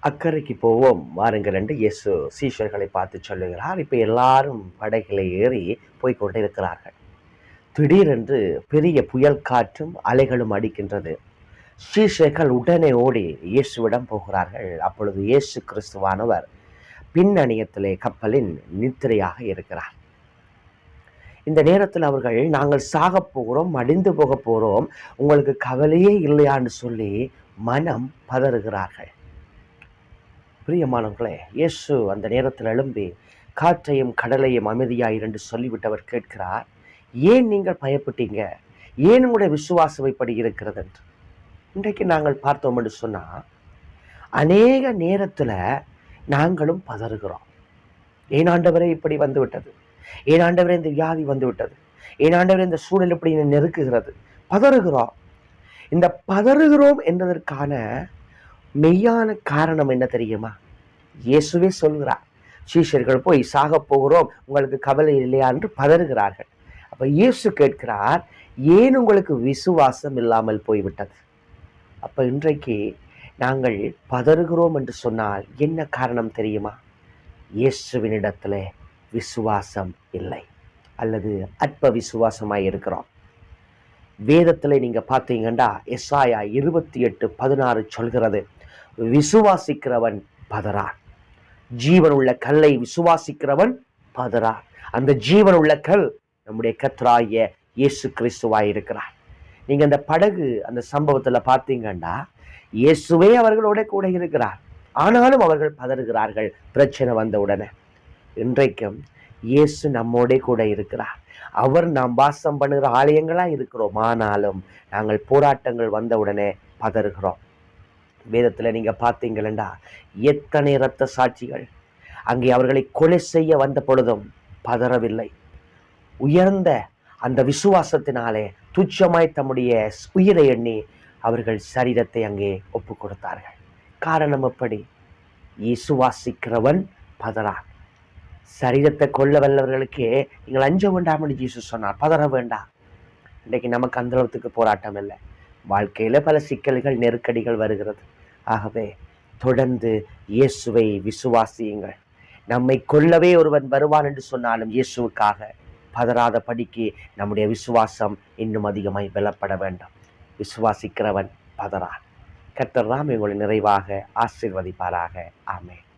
அக்கறைக்கு போவோம் வாருங்கள் என்று இயேசு சீஷர்களை பார்த்து சொல்லுகிறார். இப்போ எல்லாரும் படகில ஏறி போய் கொண்டிருக்கிறார்கள். திடீரென்று பெரிய புயல் காற்றும் அலைகளும் அடிக்கின்றது. சீஷர்கள் உடனே ஓடி இயேசுவிடம் போகிறார்கள். அப்பொழுது இயேசு கிறிஸ்துவானவர் பின்னணியத்திலே கப்பலின் நித்திரையாக இருக்கிறார். இந்த நேரத்தில் அவர்கள், நாங்கள் சாகப் போகிறோம், மடிந்து போக போகிறோம், உங்களுக்கு கவலையே இல்லையான்னு சொல்லி மனம் பதறுகிறார்கள். பிரியமானவர்களே, இயேசு அந்த நேரத்தில் எழும்பி காற்றையும் கடலையும் அமைதியாயிரு என்று சொல்லிவிட்டவர் கேட்கிறார், ஏன் நீங்கள் பயப்பட்டீங்க? ஏன் உங்களுடைய விசுவாசம் இப்படி இருக்கிறது என்று. இன்றைக்கு நாங்கள் பார்த்தோம் என்று சொன்னால், அநேக நேரத்தில் நாங்களும் பதறுகிறோம். ஏன் ஆண்டவரே இப்படி வந்து விட்டது? ஏன் ஆண்டவரே இந்த வியாதி வந்து விட்டது? ஏன் ஆண்டவரே இந்த சூழல் இப்படி நெருக்குகிறது? பதறுகிறோம். இந்த பதறுகிறோம் என்பதற்கான மெய்யான காரணம் என்ன தெரியுமா? இயேசுவே சொல்கிறார், சீஷர்கள் போய் சாக போகிறோம், உங்களுக்கு கவலை இல்லையா என்று பதறுகிறார்கள். அப்ப இயேசு கேட்கிறார், ஏன் உங்களுக்கு விசுவாசம் இல்லாமல் போய்விட்டது? அப்ப இன்றைக்கு நாங்கள் பதறுகிறோம் என்று சொன்னால் என்ன காரணம் தெரியுமா? இயேசுவினிடத்துல விசுவாசம் இல்லை, அல்லது அற்ப விசுவாசமாய் இருக்கிறோம். வேதத்துல நீங்க பார்த்தீங்கன்னா எசாயா 28:16 சொல்கிறது, விசுவாசிக்கிறவன் பதறான், ஜீவனுள்ள கல்லை விசுவாசிக்கிறவன் பதறான். அந்த ஜீவனுள்ள கல் நம்முடைய கர்த்தராகிய இயேசு கிறிஸ்துவாய் இருக்கிறார். நீங்க அந்த படகு அந்த சம்பவத்துல பார்த்தீங்கன்னா இயேசுவே அவர்களோட கூட இருக்கிறார். ஆனாலும் அவர்கள் பதறுகிறார்கள் பிரச்சனை வந்த உடனே. இன்றைக்கும் இயேசு நம்மோட கூட இருக்கிறார். அவர் நாம் வாசம் பண்ணுகிற ஆலயங்களா இருக்கிறோம். ஆனாலும் நாங்கள் போராட்டங்கள் வந்த உடனே பதறுகிறோம். வேதத்துல நீங்க பார்த்தீங்களா எத்தனை இரத்த சாட்சிகள் அங்கே அவர்களை கொலை செய்ய வந்த பொழுதும் பதறவில்லை. உயர்ந்த அந்த விசுவாசத்தினாலே துச்சமாய் தம்முடைய உயிரை எண்ணி அவர்கள் சரீரத்தை அங்கே ஒப்பு கொடுத்தார்கள். காரணம் எப்படி? விசுவாசிக்கிறவன் பதறான். சரீரத்தை கொல்ல வல்லவர்களுக்கு நீங்கள் அஞ்ச வேண்டாம் என்று இயேசு சொன்னார், பதற வேண்டாம். இன்றைக்கு நமக்கு அந்த அளவுக்கு போராட்டம் இல்லை. வாழ்க்கையில பல சிக்கல்கள் நெருக்கடிகள் வருகிறது. ஆகவே தொடர்ந்து இயேசுவை விசுவாசியுங்கள். நம்மை கொல்லவே ஒருவன் வருவான் என்று சொன்னாலும் இயேசுவுக்காக பதறாத படிக்கு நம்முடைய விசுவாசம் இன்னும் அதிகமாய் பலப்பட வேண்டும். விசுவாசிக்கிறவன் பதறான். கர்த்தர் தாமே உங்களை நிறைவாக ஆசீர்வதிப்பாராக. ஆமென்.